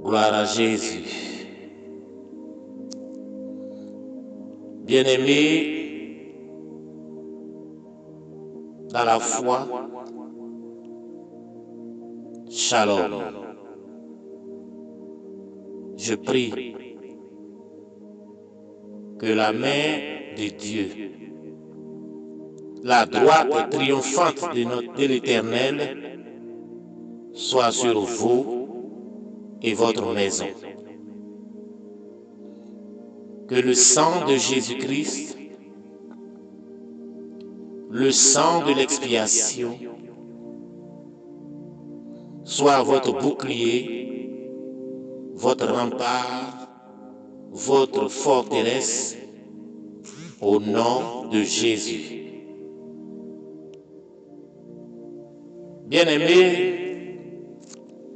Gloire à Jésus. Bien-aimés dans la foi, Shalom. Je prie que la main de Dieu, la droite triomphante de l'Éternel, soit sur vous et votre maison. Que le sang de Jésus-Christ, le sang de l'expiation, soit votre bouclier, votre rempart, votre forteresse, au nom de Jésus. Bien-aimés,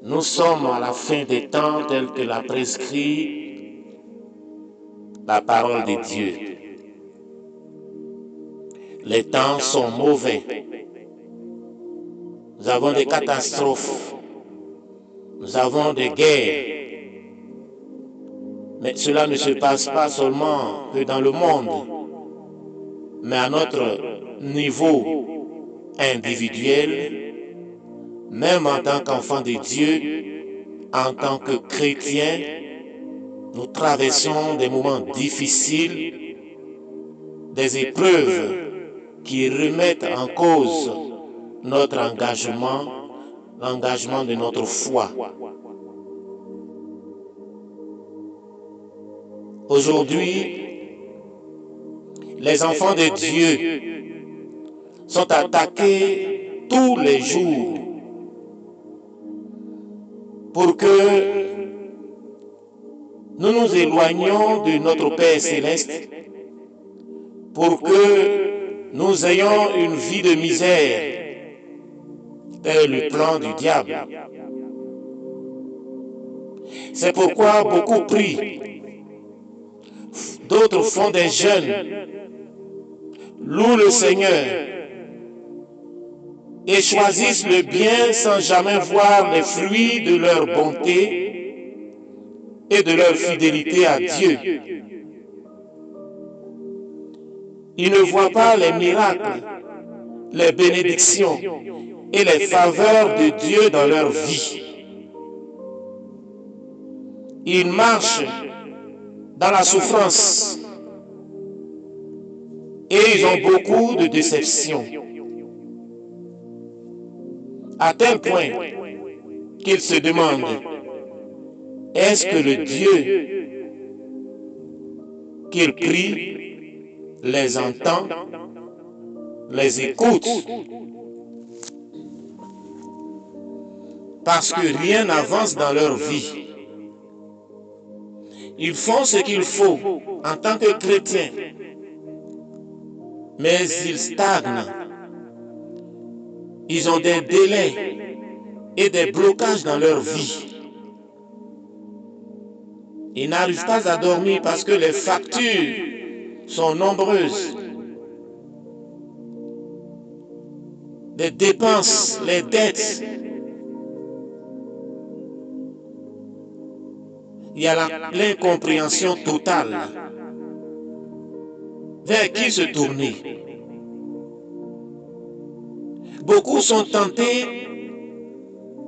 nous sommes à la fin des temps tels que l'a prescrit la parole de Dieu. Les temps sont mauvais. Nous avons des catastrophes. Nous avons des guerres. Mais cela ne se passe pas seulement que dans le monde, mais à notre niveau individuel, même en tant qu'enfants de Dieu, en tant que chrétiens, nous traversons des moments difficiles, des épreuves qui remettent en cause notre engagement, l'engagement de notre foi. Aujourd'hui, les enfants de Dieu sont attaqués tous les jours pour que nous nous éloignions de notre Père Céleste, pour que nous ayons une vie de misère. Tel le plan du diable. C'est pourquoi beaucoup prient, d'autres font des jeûnes, louent le Seigneur et choisissent le bien sans jamais voir les fruits de leur bonté et de leur fidélité à Dieu. Ils ne voient pas les miracles, les bénédictions et les faveurs de Dieu dans leur vie. Ils marchent dans la souffrance et ils ont beaucoup de déceptions, à tel point qu'ils se demandent, est-ce que le Dieu qu'ils prient les entend, les écoute? Parce que rien n'avance dans leur vie. Ils font ce qu'il faut en tant que chrétiens, mais ils stagnent. Ils ont des délais et des blocages dans leur vie. Ils n'arrivent pas à dormir parce que les factures sont nombreuses. Les dépenses, les dettes. Il y a l'incompréhension totale. Vers qui se tourner? Beaucoup sont tentés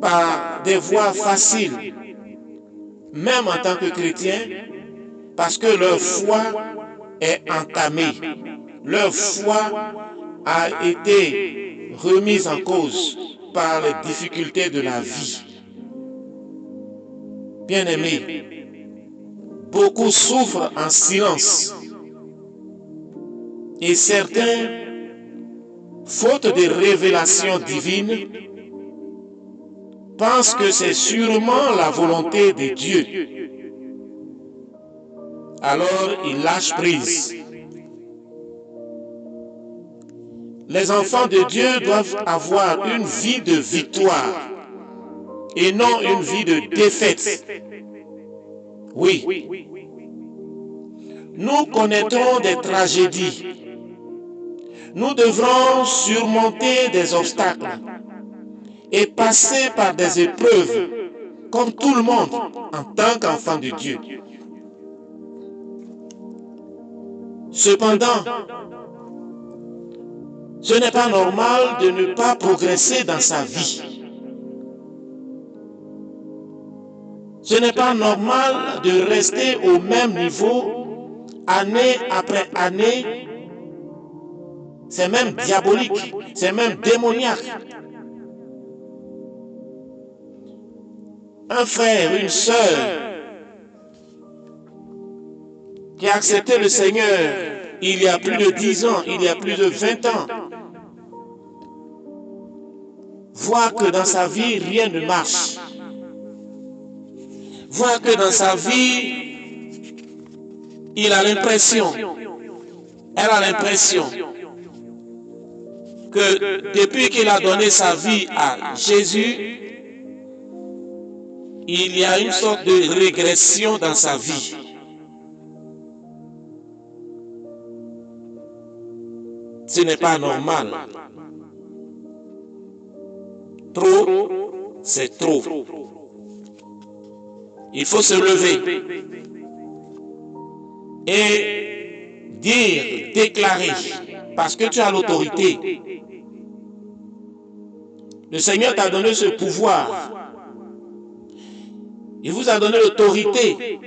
par des voies faciles, même en tant que chrétiens, parce que leur foi est entamée. Leur foi a été remise en cause par les difficultés de la vie. Bien-aimés, beaucoup souffrent en silence. Et certains, faute de révélation divine, pensent que c'est sûrement la volonté de Dieu. Alors ils lâchent prise. Les enfants de Dieu doivent avoir une vie de victoire et non une vie de défaite. Oui, nous connaîtrons des tragédies. Nous devrons surmonter des obstacles et passer par des épreuves comme tout le monde en tant qu'enfant de Dieu. Cependant, ce n'est pas normal de ne pas progresser dans sa vie. Ce n'est pas normal de rester au même niveau année après année. C'est même diabolique, c'est même démoniaque. Un frère, une sœur qui a accepté le Seigneur il y a plus de 10 ans, il y a plus de 20 ans, voit que dans sa vie, rien ne marche. Voit que dans sa vie, il a l'impression, elle a l'impression que depuis qu'il a donné sa vie à Jésus, il y a une sorte de régression dans sa vie. Ce n'est pas normal. Trop, c'est trop. Il faut se lever et dire, déclarer, parce que tu as l'autorité. Le Seigneur t'a donné ce pouvoir. Il vous a donné l'autorité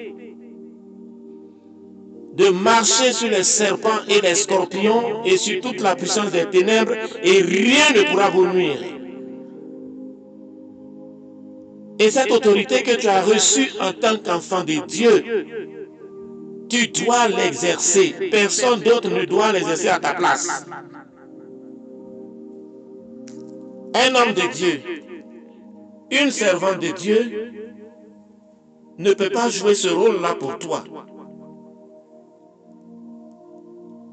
de marcher sur les serpents et les scorpions et sur toute la puissance des ténèbres et rien ne pourra vous nuire. Et cette autorité que tu as reçue en tant qu'enfant de Dieu, tu dois l'exercer. Personne d'autre ne doit l'exercer à ta place. Un homme de Dieu, une servante de Dieu, ne peut pas jouer ce rôle-là pour toi.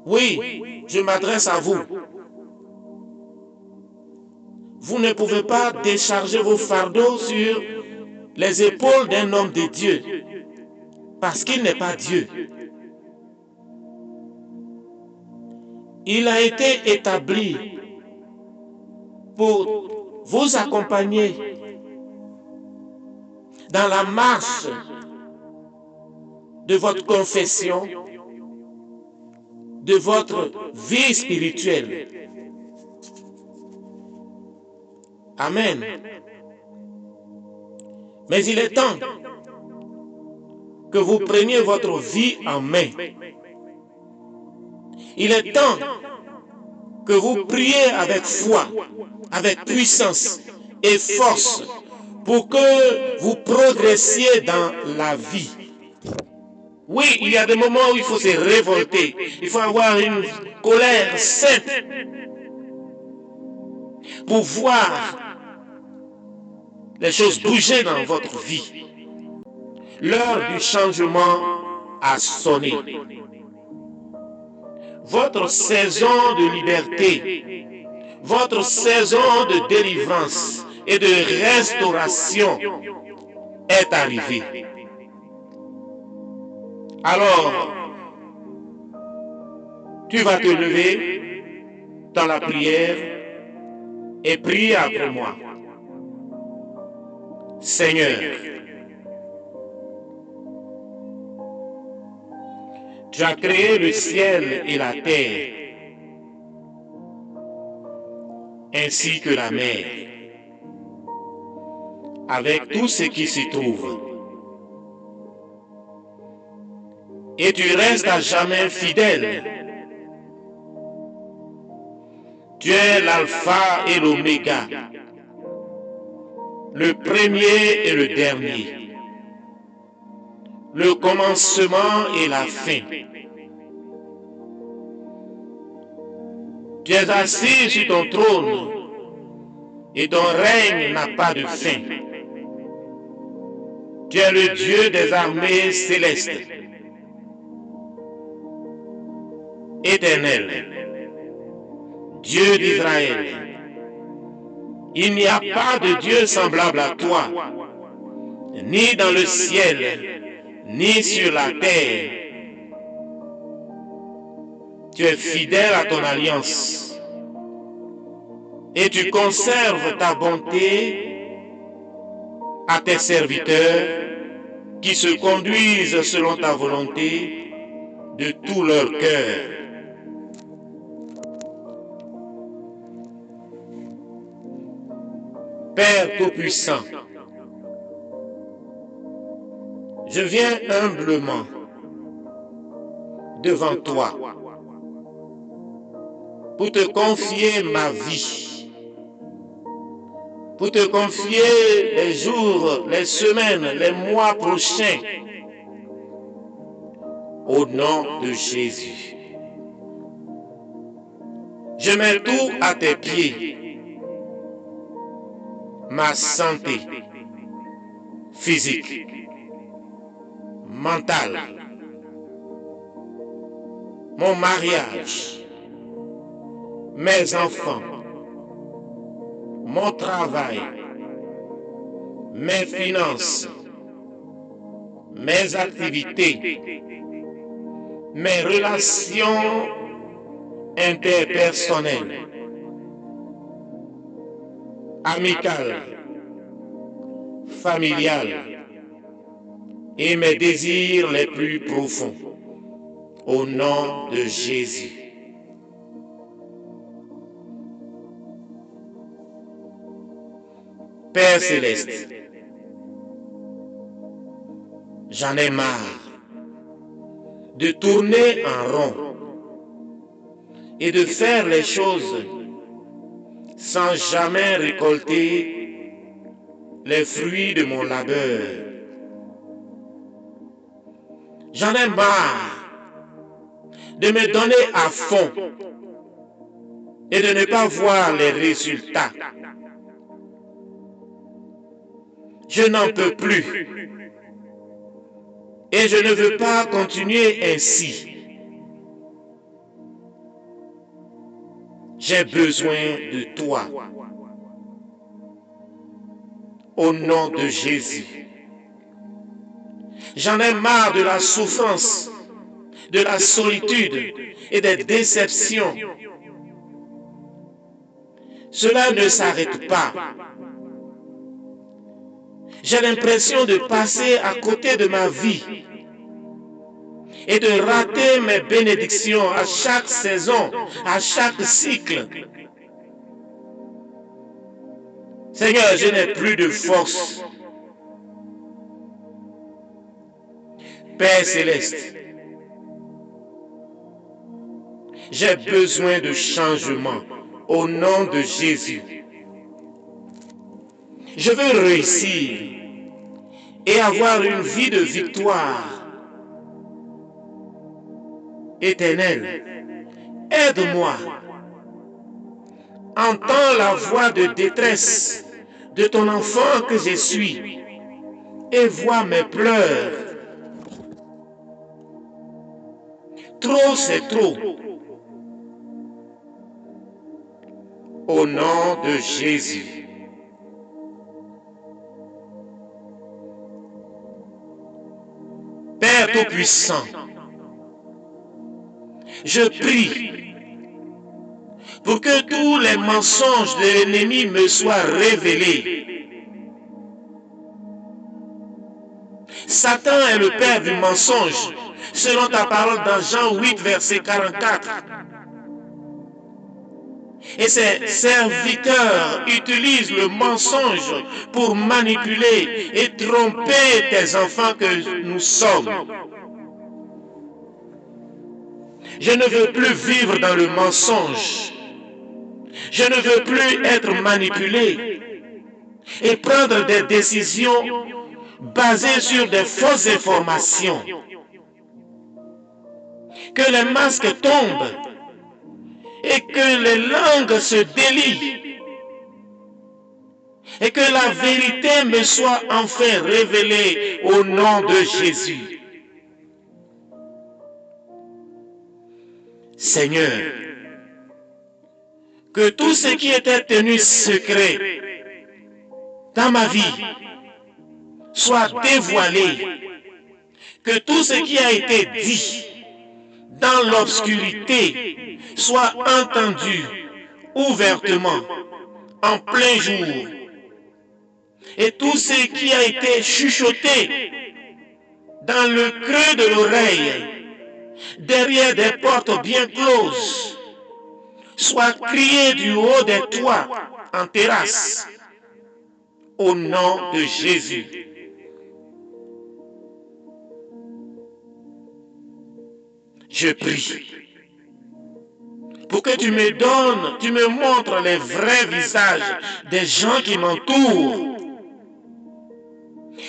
Oui, je m'adresse à vous. Vous ne pouvez pas décharger vos fardeaux sur les épaules d'un homme de Dieu, parce qu'il n'est pas Dieu. Il a été établi pour vous accompagner dans la marche de votre confession, de votre vie spirituelle. Amen. Mais il est temps que vous preniez votre vie en main. Il est temps que vous priez avec foi, avec puissance et force pour que vous progressiez dans la vie. Oui, il y a des moments où il faut se révolter. Il faut avoir une colère sainte pour voir les choses bouger dans votre vie. L'heure du changement a sonné. Votre saison de liberté, votre saison de délivrance et de restauration est arrivée. Alors, tu vas te lever dans la prière et prier après moi. Seigneur, tu as créé le ciel et la terre, ainsi que la mer, avec tout ce qui s'y trouve. Et tu restes à jamais fidèle. Tu es l'alpha et l'oméga, le premier et le dernier, le commencement et la fin. Tu es assis sur ton trône et ton règne n'a pas de fin. Tu es le Dieu des armées célestes, éternel, Dieu d'Israël. Il n'y a pas de Dieu semblable à toi, ni dans le ciel, ni sur la terre. Tu es fidèle à ton alliance et tu conserves ta bonté à tes serviteurs qui se conduisent selon ta volonté de tout leur cœur. Père Tout-Puissant, je viens humblement devant toi pour te confier ma vie, pour te confier les jours, les semaines, les mois prochains, au nom de Jésus. Je mets tout à tes pieds, ma santé physique, mentale, mon mariage, mes enfants, mon travail, mes finances, mes activités, mes relations interpersonnelles, amicales, familiales et mes désirs les plus profonds. Au nom de Jésus. Père Céleste, j'en ai marre de tourner en rond et de faire les choses sans jamais récolter les fruits de mon labeur. J'en ai marre de me donner à fond et de ne pas voir les résultats. Je n'en peux plus et je ne veux pas continuer ainsi. J'ai besoin de toi. Au nom de Jésus. J'en ai marre de la souffrance, de la solitude et des déceptions. Cela ne s'arrête pas. J'ai l'impression de passer à côté de ma vie et de rater mes bénédictions à chaque saison, à chaque cycle. Seigneur, je n'ai plus de force. Père Céleste, j'ai besoin de changement au nom de Jésus. Je veux réussir et avoir une vie de victoire éternelle. Aide-moi. Entends la voix de détresse de ton enfant que je suis et vois mes pleurs. Trop, c'est trop. Au nom de Jésus. Père Tout-Puissant, je prie pour que tous les mensonges de l'ennemi me soient révélés. Satan est le père du mensonge, selon ta parole dans Jean 8, verset 44. Et ses serviteurs utilisent le mensonge pour manipuler et tromper tes enfants que nous sommes. Je ne veux plus vivre dans le mensonge. Je ne veux plus être manipulé et prendre des décisions basées sur des fausses informations. Que les masques tombent et que les langues se délient et que la vérité me soit enfin révélée au nom de Jésus. Seigneur, que tout ce qui était tenu secret dans ma vie soit dévoilé, que tout ce qui a été dit dans l'obscurité soit entendu ouvertement en plein jour, et tout ce qui a été chuchoté dans le creux de l'oreille, derrière des portes bien closes, soit crié du haut des toits, en terrasse, au nom de Jésus. Je prie pour que tu me donnes, tu me montres les vrais visages des gens qui m'entourent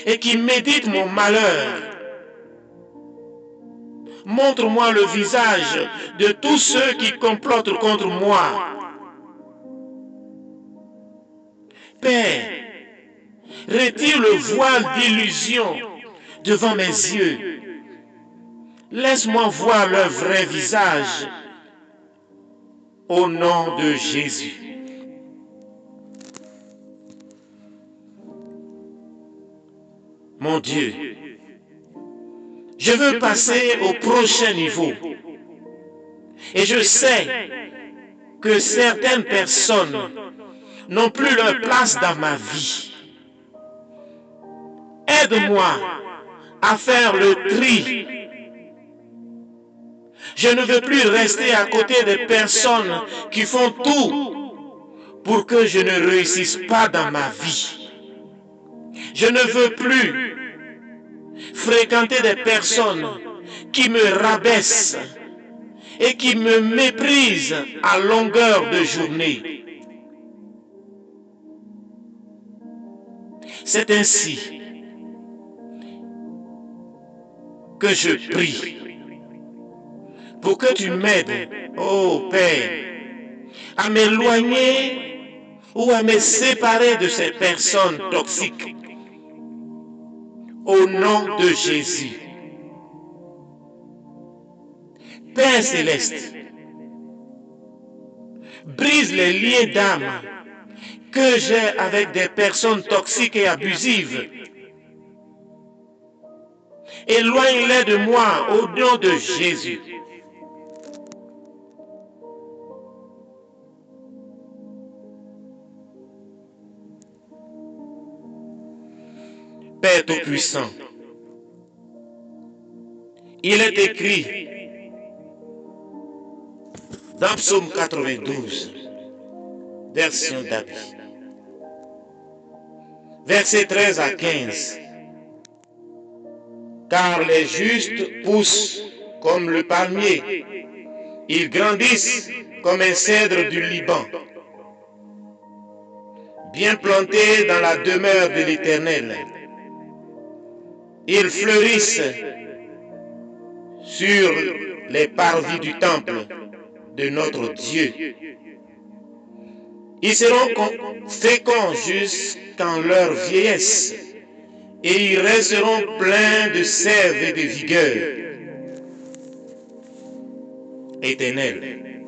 et qui méditent mon malheur. Montre-moi le visage de tous ceux qui complotent contre moi. Père, retire le voile d'illusion devant mes yeux. Laisse-moi voir leur vrai visage. Au nom de Jésus. Mon Dieu, je veux passer au prochain niveau. Et je sais que certaines personnes n'ont plus leur place dans ma vie. Aide-moi à faire le tri. Je ne veux plus rester à côté des personnes qui font tout pour que je ne réussisse pas dans ma vie. Je ne veux plus fréquenter des personnes qui me rabaissent et qui me méprisent à longueur de journée. C'est ainsi que je prie pour que tu m'aides, ô Père, à m'éloigner ou à me séparer de ces personnes toxiques. Au nom de Jésus. Père céleste, brise les liens d'âme que j'ai avec des personnes toxiques et abusives. Éloigne-les de moi au nom de Jésus. Père Tout-Puissant, il est écrit dans Psaume 92, version David, versets 13 à 15. Car les justes poussent comme le palmier, ils grandissent comme un cèdre du Liban, bien plantés dans la demeure de l'Éternel. Ils fleurissent sur les parvis du temple de notre Dieu. Ils seront féconds jusqu'en leur vieillesse et ils resteront pleins de sève et de vigueur. Éternel,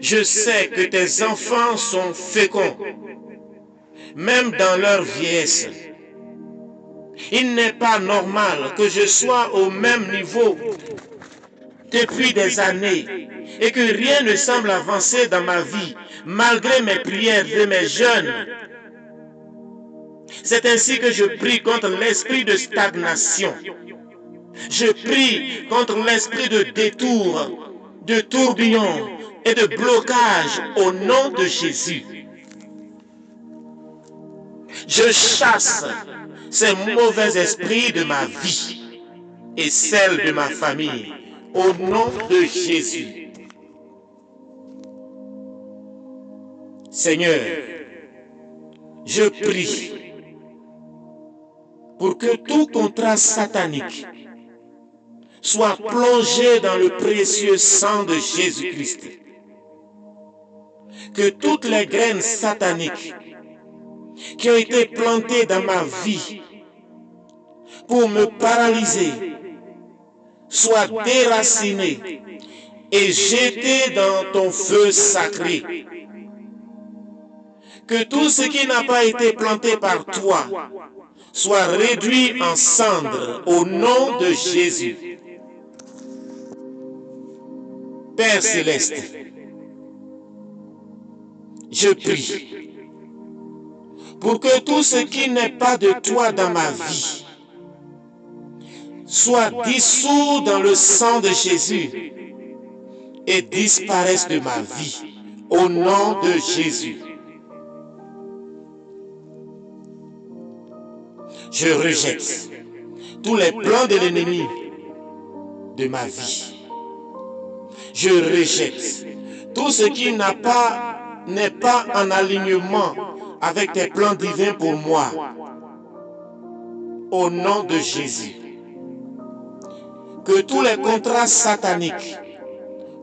je sais que tes enfants sont féconds, même dans leur vieillesse. Il n'est pas normal que je sois au même niveau depuis des années et que rien ne semble avancer dans ma vie malgré mes prières et mes jeûnes. C'est ainsi que je prie contre l'esprit de stagnation. Je prie contre l'esprit de détour, de tourbillon et de blocage au nom de Jésus. Je chasse ces mauvais esprits de ma vie et celle de ma famille au nom de Jésus. Seigneur, je prie pour que tout contrat satanique soit plongé dans le précieux sang de Jésus-Christ. Que toutes les graines sataniques qui ont été plantées dans ma vie pour me paralyser soient déracinées et jetées dans ton feu sacré. Que tout ce qui n'a pas été planté par toi soit réduit en cendres au nom de Jésus. Père céleste, je prie pour que tout ce qui n'est pas de toi dans ma vie soit dissous dans le sang de Jésus et disparaisse de ma vie au nom de Jésus. Je rejette tous les plans de l'ennemi de ma vie. Je rejette tout ce qui n'est pas en alignement avec tes plans divins pour moi. Au nom de Jésus. Que tous les contrats sataniques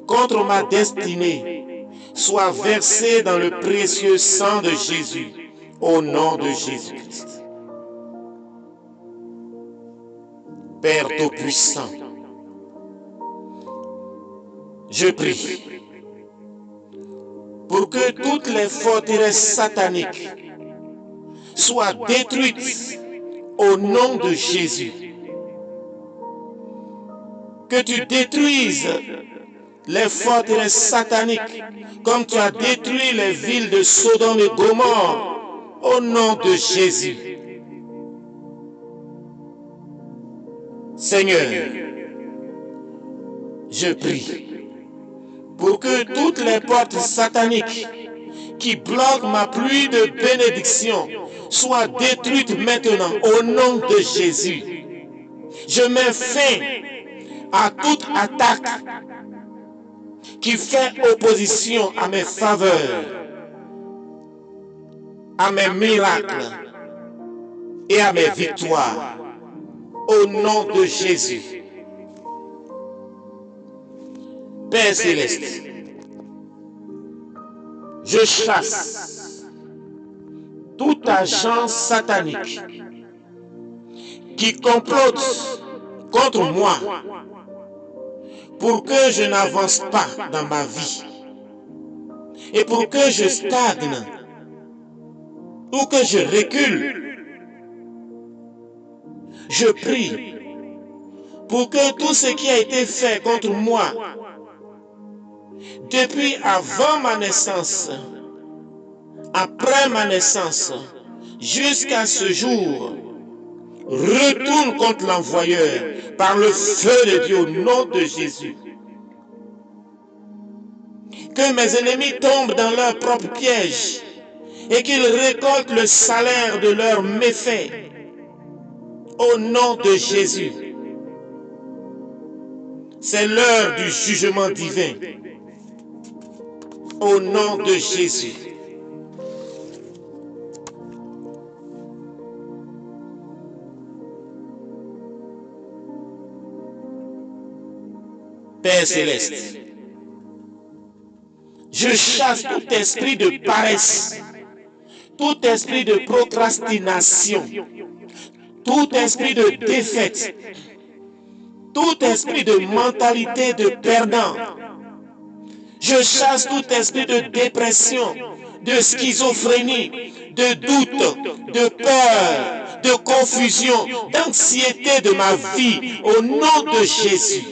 contre ma destinée soient versés dans le précieux sang de Jésus. Au nom de Jésus-Christ. Père Tout-Puissant, je prie pour que toutes les forteresses sataniques soient détruites au nom de Jésus. Que tu détruises les forteresses sataniques comme tu as détruit les villes de Sodome et Gomorrhe au nom de Jésus. Seigneur, je prie pour que toutes les portes sataniques qui bloquent ma pluie de bénédiction soient détruites maintenant au nom de Jésus. Je mets fin à toute attaque qui fait opposition à mes faveurs, à mes miracles et à mes victoires. Au nom de Jésus. Père Céleste, je chasse tout agent satanique qui complote contre moi pour que je n'avance pas dans ma vie et pour que je stagne ou que je recule. Je prie pour que tout ce qui a été fait contre moi depuis avant ma naissance, après ma naissance, jusqu'à ce jour, retourne contre l'envoyeur par le feu de Dieu au nom de Jésus. Que mes ennemis tombent dans leur propre piège et qu'ils récoltent le salaire de leurs méfaits. Au nom de Jésus. C'est l'heure du jugement divin. Au nom de Jésus. Père Céleste, je chasse tout esprit de paresse, tout esprit de procrastination, tout esprit de défaite, tout esprit de mentalité de perdant. Je chasse tout esprit de dépression, de schizophrénie, de doute, de peur, de confusion, d'anxiété de ma vie, au nom de Jésus.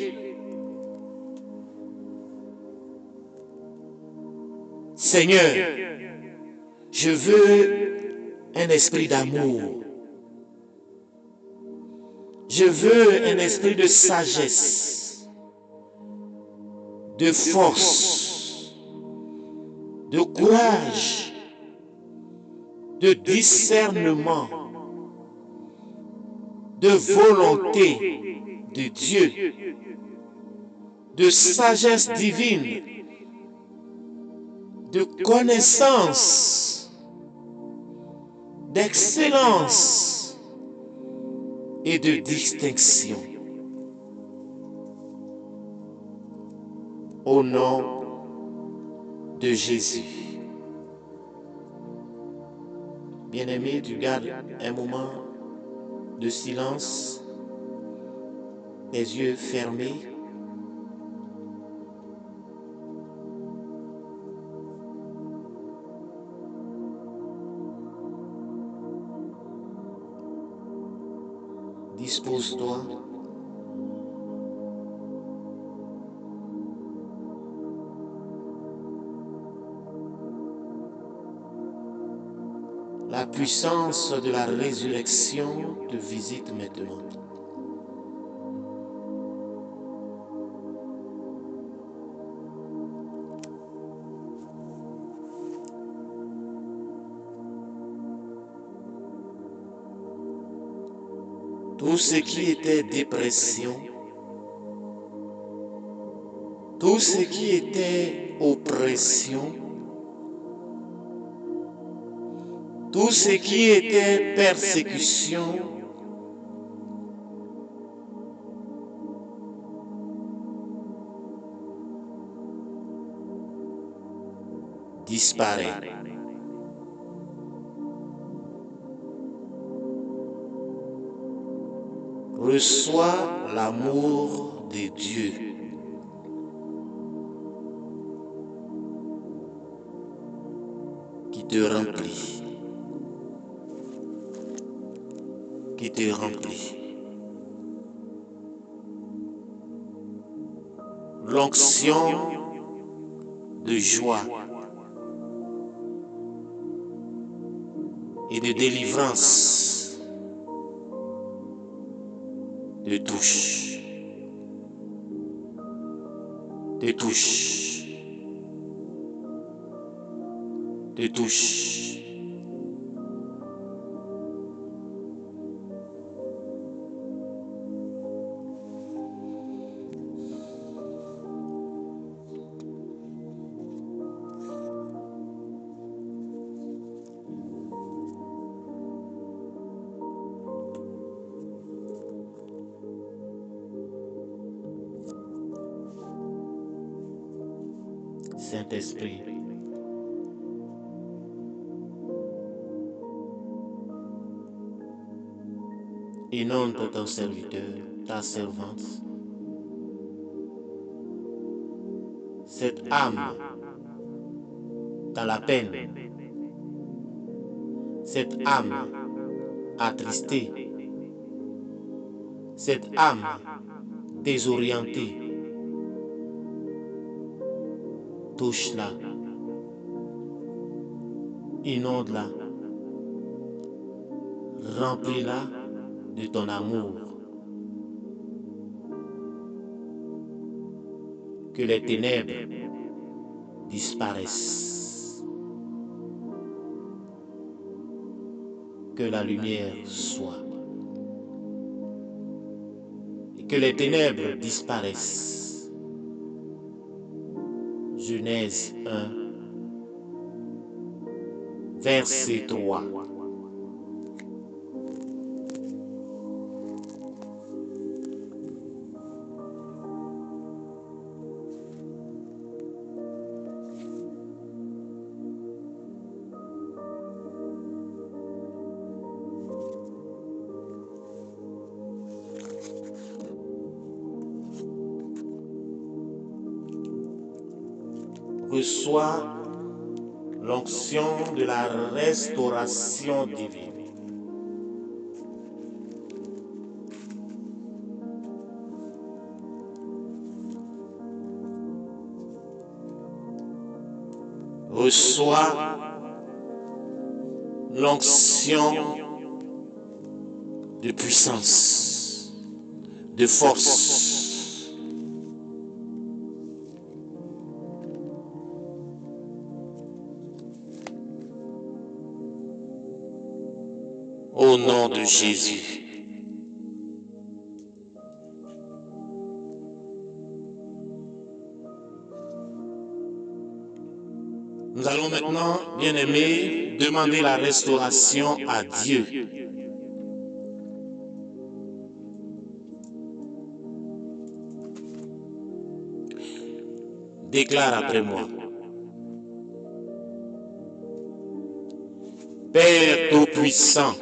Seigneur, je veux un esprit d'amour. Je veux un esprit de sagesse, de force, de courage, de discernement, de volonté de Dieu, de sagesse divine, de connaissance, d'excellence et de distinction. Au nom de Jésus. Bien-aimé, tu gardes un moment de silence, les yeux fermés. Dispose-toi. La puissance de la résurrection te visite maintenant. Tout ce qui était dépression, tout ce qui était oppression, tout ce qui était persécution, disparaît. Reçois l'amour de Dieu. Qui te remplit. Qui te remplit. L'onction de joie et de délivrance te touche, te touche, te touche. Saint-Esprit, inonde ton serviteur, ta servante, cette âme dans la peine, cette âme attristée, cette âme désorientée. Touche-la, inonde-la, remplis-la de ton amour. Que les ténèbres disparaissent. Que la lumière soit. Et que les ténèbres disparaissent. Genèse 1, verset 3. Reçois l'onction de la restauration divine. Reçois l'onction de puissance, de force. Au nom de Jésus. Nous allons maintenant, bien-aimés, demander la restauration à Dieu. Déclare après moi. Père Tout-Puissant,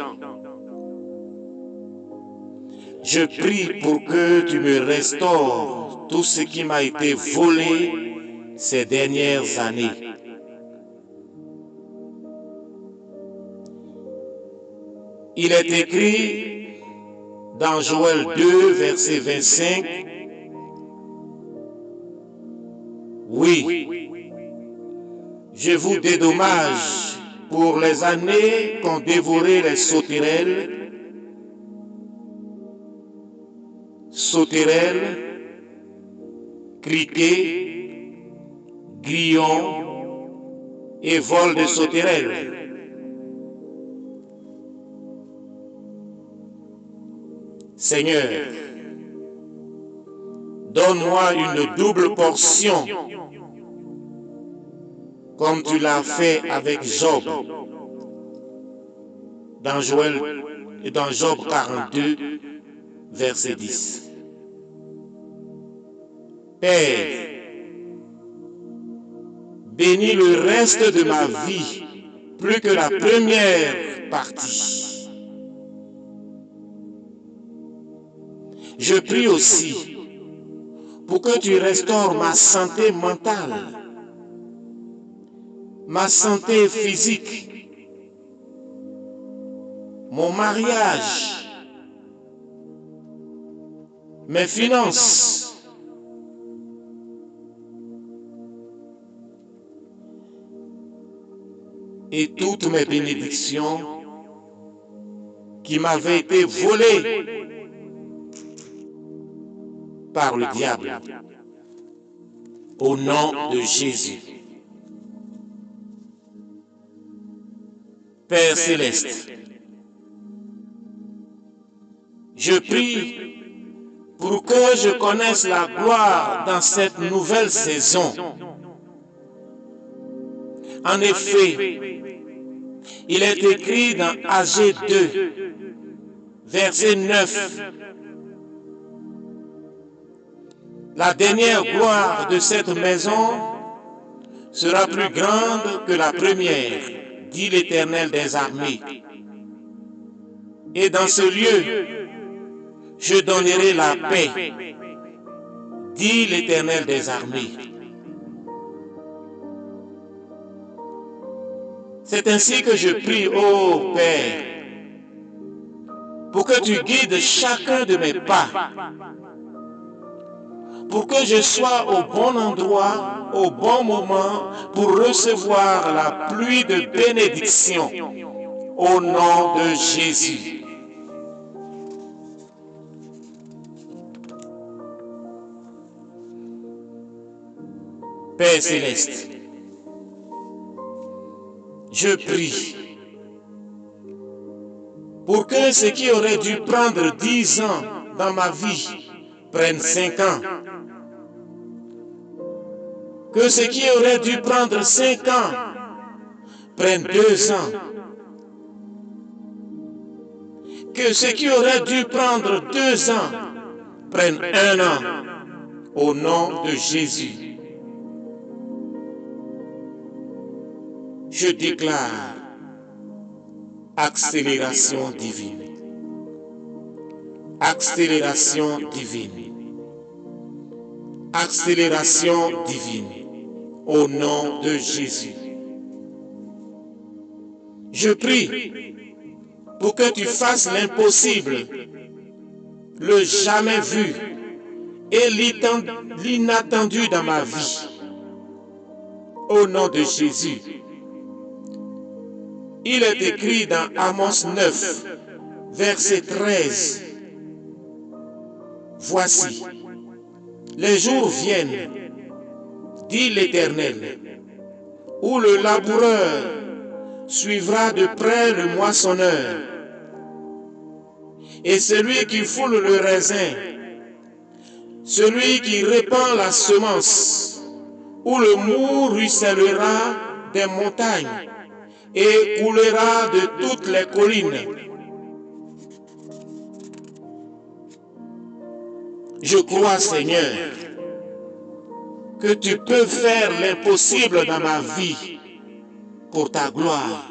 je prie pour que tu me restaures tout ce qui m'a été volé ces dernières années. Il est écrit dans Joël 2, verset 25, oui, je vous dédommage pour les années qu'ont dévoré les sauterelles, criquets, grillons et vols de sauterelles. Seigneur, donne-moi une double portion, comme tu l'as fait avec Job, dans Job 42, verset 10. Père, bénis le reste de ma vie, plus que la première partie. Je prie aussi pour que tu restaures ma santé mentale, ma santé physique, mon mariage, mes finances. Et toutes mes bénédictions qui m'avaient été volées par le diable. Au nom de Jésus. Père céleste, je prie pour que je connaisse la gloire dans cette nouvelle saison. En effet, il est écrit dans Agé 2, verset 9, la dernière gloire de cette maison sera plus grande que la première, dit l'Éternel des armées. Et dans ce lieu, je donnerai la paix, dit l'Éternel des armées. C'est ainsi que je prie, ô Père, pour que tu guides chacun de mes pas, pour que je sois au bon endroit, au bon moment, pour recevoir la pluie de bénédiction, au nom de Jésus. Père céleste, je prie pour que ce qui aurait dû prendre 10 ans dans ma vie prenne 5 ans. Que ce qui aurait dû prendre 5 ans prenne 2 ans. Que ce qui aurait dû prendre 2 ans prenne 1 an. Au nom de Jésus. Je déclare accélération divine. Accélération divine. Accélération divine. Au nom de Jésus. Je prie pour que tu fasses l'impossible, le jamais vu et l'inattendu dans ma vie. Au nom de Jésus. Il est écrit dans Amos 9, verset 13. Voici, les jours viennent, dit l'Éternel, où le laboureur suivra de près le moissonneur, et celui qui foule le raisin, celui qui répand la semence, où le mou ruissellera des montagnes et coulera de toutes les collines. Je crois, Seigneur, que tu peux faire l'impossible dans ma vie pour ta gloire.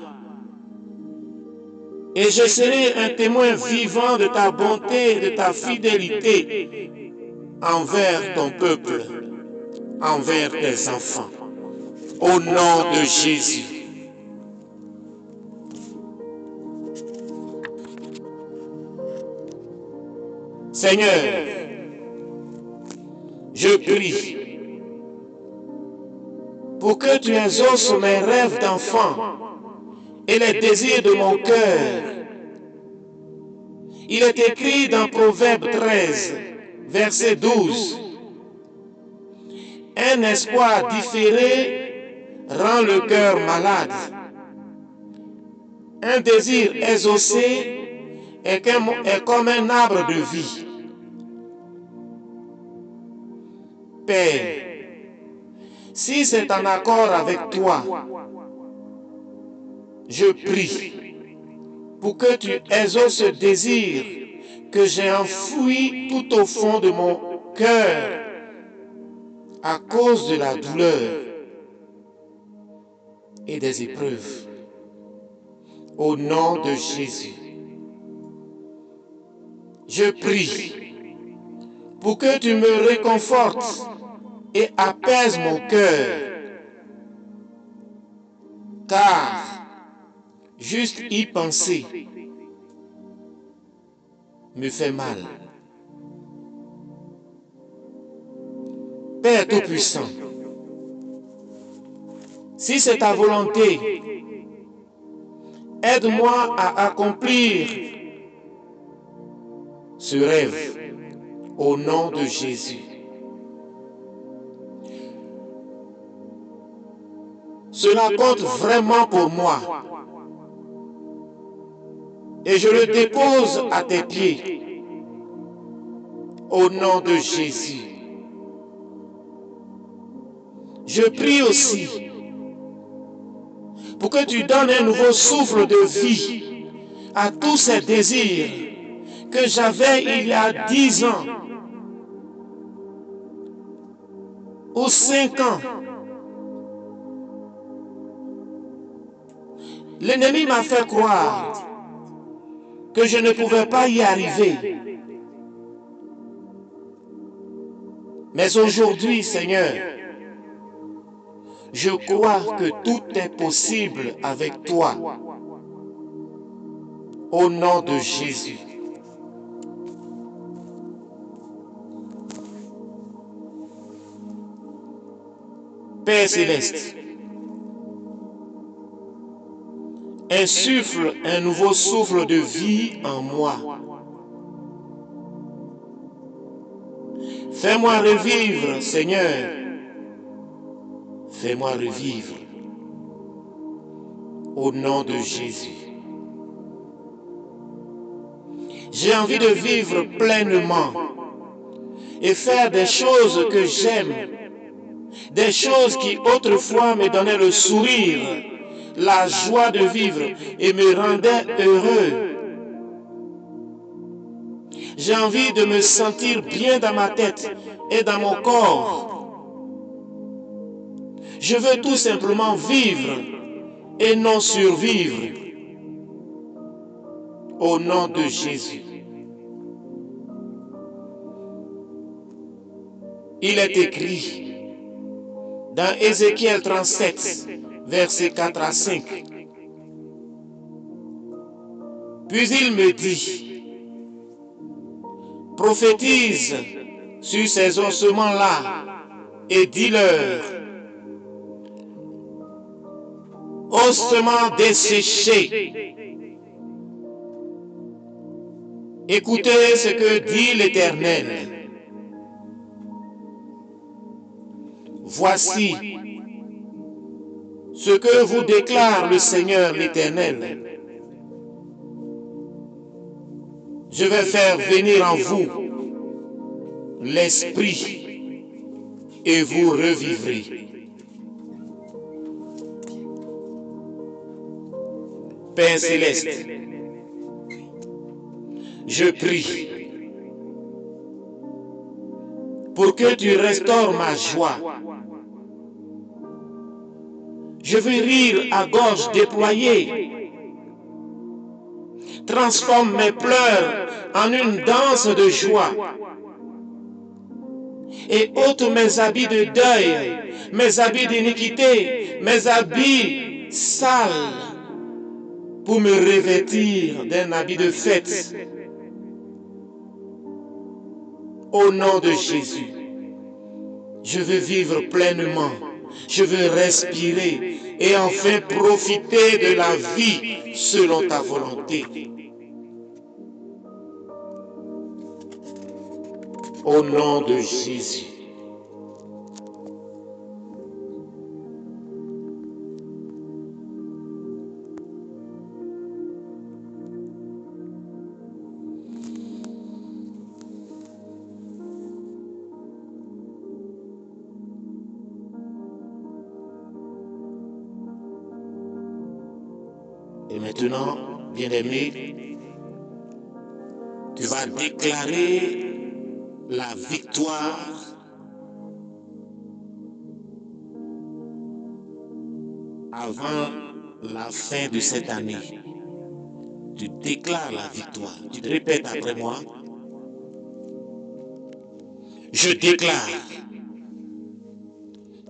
Et je serai un témoin vivant de ta bonté et de ta fidélité envers ton peuple, envers tes enfants. Au nom de Jésus. Seigneur, je prie pour que tu exauces mes rêves d'enfant et les désirs de mon cœur. Il est écrit dans Proverbe 13, verset 12. Un espoir différé rend le cœur malade. Un désir exaucé est comme un arbre de vie. Père, si c'est en accord avec toi, je prie pour que tu exauces ce désir que j'ai enfoui tout au fond de mon cœur à cause de la douleur et des épreuves. Au nom de Jésus, je prie pour que tu me réconfortes et apaises mon cœur, car juste y penser me fait mal. Père Tout-Puissant, si c'est ta volonté, aide-moi à accomplir ce rêve au nom de Jésus. Cela compte vraiment pour moi et je le dépose à tes pieds au nom de Jésus. Je prie aussi pour que tu donnes un nouveau souffle de vie à tous ces désirs que j'avais il y a 10 ans ou 5 ans. L'ennemi m'a fait croire que je ne pouvais pas y arriver. Mais aujourd'hui, Seigneur, je crois que tout est possible avec toi. Au nom de Jésus. Père Céleste, insuffle un nouveau souffle de vie en moi. Fais-moi revivre, Seigneur. Fais-moi revivre. Au nom de Jésus. J'ai envie de vivre pleinement et faire des choses que j'aime, des choses qui autrefois me donnaient le sourire, la joie de vivre et me rendaient heureux. J'ai envie de me sentir bien dans ma tête et dans mon corps. Je veux tout simplement vivre et non survivre. Au nom de Jésus. Il est écrit dans Ézéchiel 37, versets 4 à 5. Puis il me dit, prophétise sur ces ossements-là et dis-leur, ossements desséchés, écoutez ce que dit l'Éternel. Voici ce que vous déclare le Seigneur l'Éternel. Je vais faire venir en vous l'Esprit et vous revivrez. Père Céleste, je prie pour que tu restaures ma joie. Je veux rire à gorge déployée. Transforme mes pleurs en une danse de joie. Et ôte mes habits de deuil, mes habits d'iniquité, mes habits sales, pour me revêtir d'un habit de fête. Au nom de Jésus, je veux vivre pleinement. Je veux respirer et enfin profiter de la vie selon ta volonté. Au nom de Jésus. Et maintenant, bien-aimé, tu vas déclarer la victoire avant la fin de cette année. Tu déclares la victoire. Tu te répètes après moi. Je déclare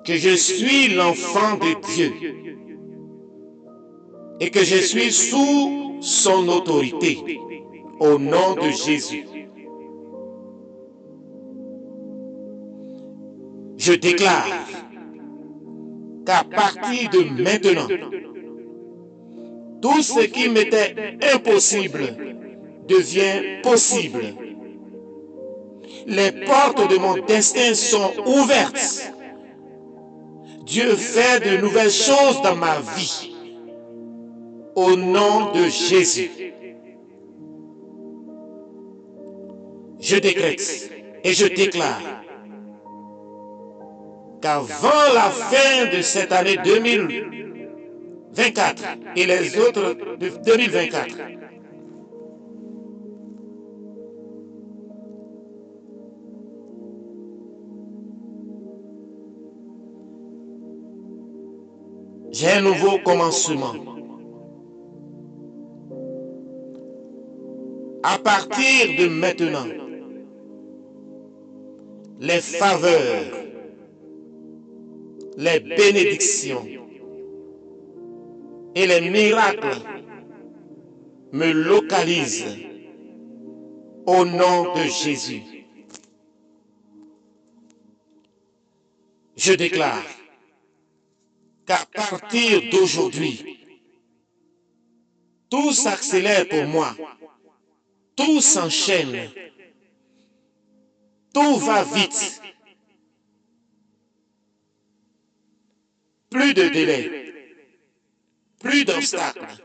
que je suis l'enfant de Dieu et que je suis sous son autorité au nom de Jésus. Je déclare qu'à partir de maintenant, tout ce qui m'était impossible devient possible. Les portes de mon destin sont ouvertes. Dieu fait de nouvelles choses dans ma vie. Au nom de Jésus. Je décrète et je déclare qu'avant la fin de cette année 2024 et les autres de 2024, j'ai un nouveau commencement. À partir de maintenant, les faveurs, les bénédictions et les miracles me localisent au nom de Jésus. Je déclare qu'à partir d'aujourd'hui, tout s'accélère pour moi, tout s'enchaîne, tout va vite. Plus de délai, plus d'obstacles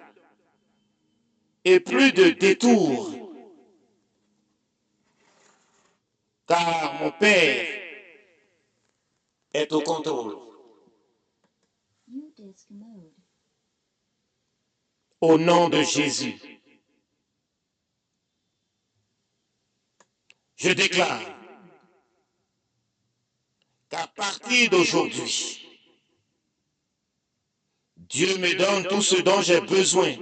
et plus de détours. Car mon Père est au contrôle. Au nom de Jésus, je déclare qu'à partir d'aujourd'hui, Dieu me donne tout ce dont j'ai besoin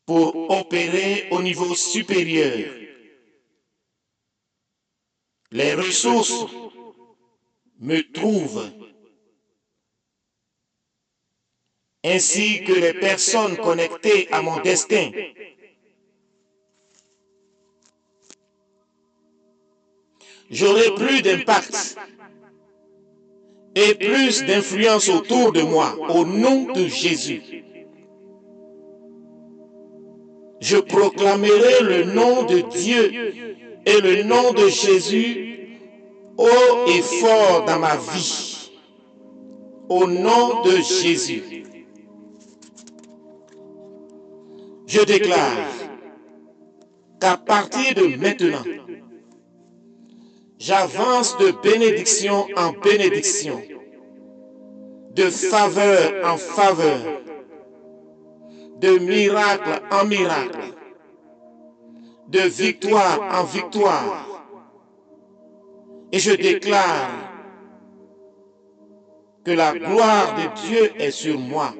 pour opérer au niveau supérieur. Les ressources me trouvent, ainsi que les personnes connectées à mon destin. J'aurai plus d'impact et plus d'influence autour de moi, au nom de Jésus. Je proclamerai le nom de Dieu et le nom de Jésus haut et fort dans ma vie. Au nom de Jésus. Je déclare qu'à partir de maintenant, j'avance de bénédiction en bénédiction, de faveur en faveur, de miracle en miracle, de victoire en victoire. Et je déclare que la gloire de Dieu est sur moi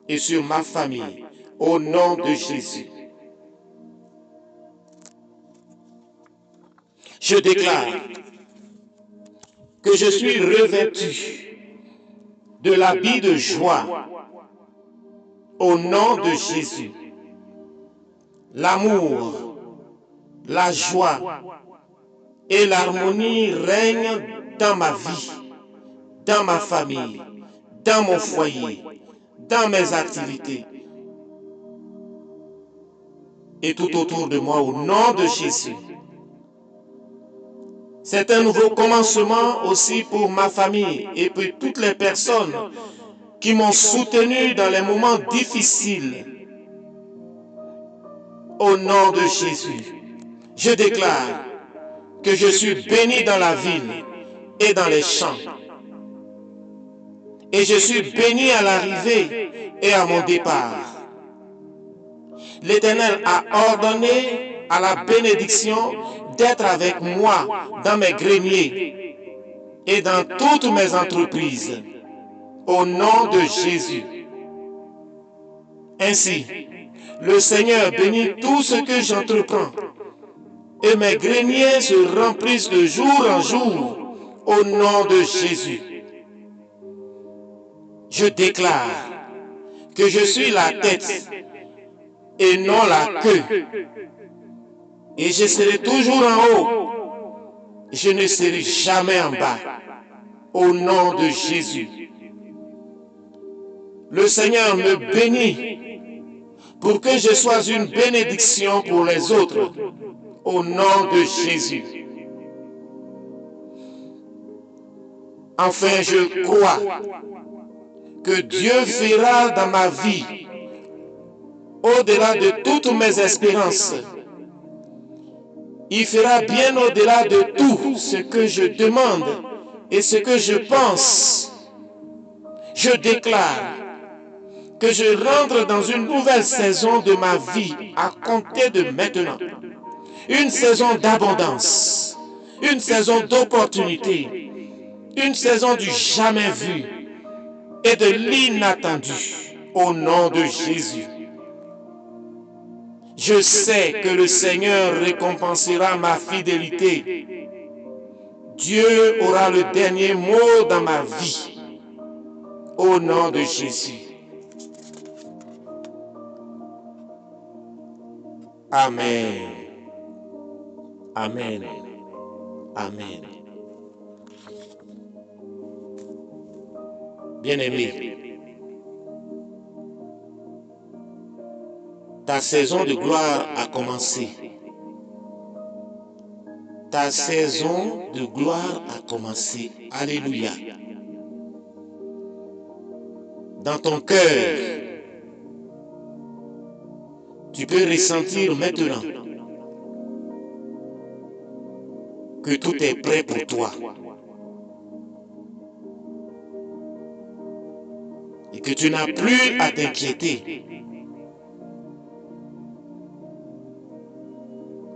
et sur ma famille, au nom de Jésus. Je déclare que je suis revêtu de l'habit de joie au nom de Jésus. L'amour, la joie et l'harmonie règnent dans ma vie dans ma famille, dans mon foyer, dans mes activités et tout autour de moi au nom de Jésus. C'est un nouveau commencement aussi pour ma famille et pour toutes les personnes qui m'ont soutenu dans les moments difficiles. Au nom de Jésus, je déclare que je suis béni dans la ville et dans les champs. Et je suis béni à l'arrivée et à mon départ. L'Éternel a ordonné à la bénédiction d'être avec moi dans mes greniers et dans toutes mes entreprises. Au nom de Jésus. Ainsi, le Seigneur bénit tout ce que j'entreprends et mes greniers se remplissent de jour en jour au nom de Jésus. Je déclare que je suis la tête et non la queue. Et je serai toujours en haut. Je ne serai jamais en bas. Au nom de Jésus. Le Seigneur me bénit pour que je sois une bénédiction pour les autres. Au nom de Jésus. Enfin, je crois que Dieu fera dans ma vie, au-delà de toutes mes espérances, il fera bien au-delà de tout ce que je demande et ce que je pense. Je déclare que je rentre dans une nouvelle saison de ma vie à compter de maintenant. Une saison d'abondance, une saison d'opportunité, une saison du jamais vu et de l'inattendu au nom de Jésus. Je sais que le Seigneur récompensera ma fidélité. Dieu aura le dernier mot dans ma vie au nom de Jésus. Amen. Amen. Amen. Bien-aimé, ta saison de gloire a commencé. Ta saison de gloire a commencé. Alléluia. Dans ton cœur, tu peux ressentir maintenant que tout est prêt pour toi. Et que tu n'as plus à t'inquiéter.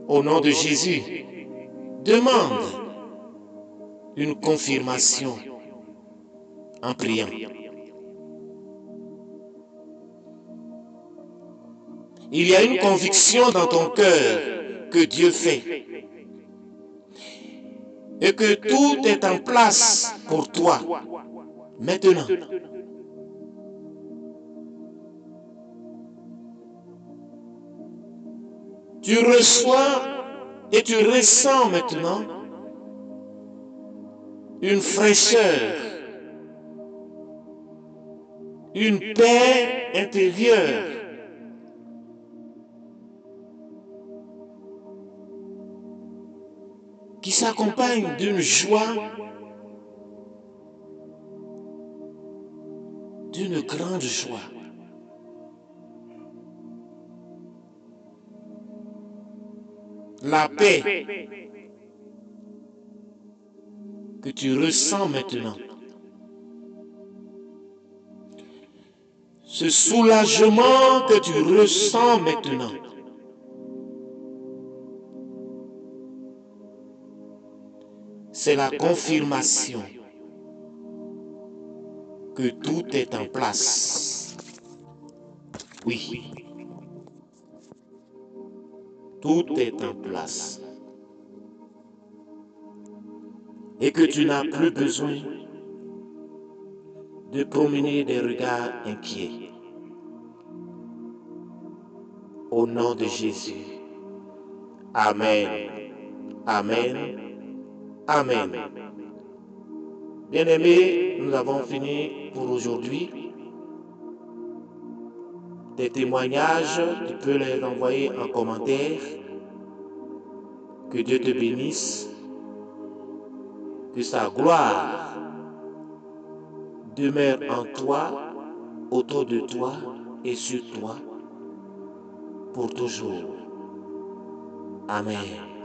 Au nom de Jésus, demande une confirmation en priant. Il y a une conviction dans ton cœur que Dieu fait et que tout est en place pour toi maintenant. Tu reçois et tu ressens maintenant une fraîcheur, une paix intérieure. Qui s'accompagne d'une joie, d'une grande joie. La paix que tu ressens maintenant, ce soulagement que tu ressens maintenant, c'est la confirmation que tout est en place. Oui. Tout est en place. Et que tu n'as plus besoin de promener des regards inquiets. Au nom de Jésus. Amen. Amen. Amen. Bien-aimés, nous avons fini pour aujourd'hui. Tes témoignages, tu peux les envoyer en commentaire. Que Dieu te bénisse. Que sa gloire demeure en toi, autour de toi et sur toi pour toujours. Amen.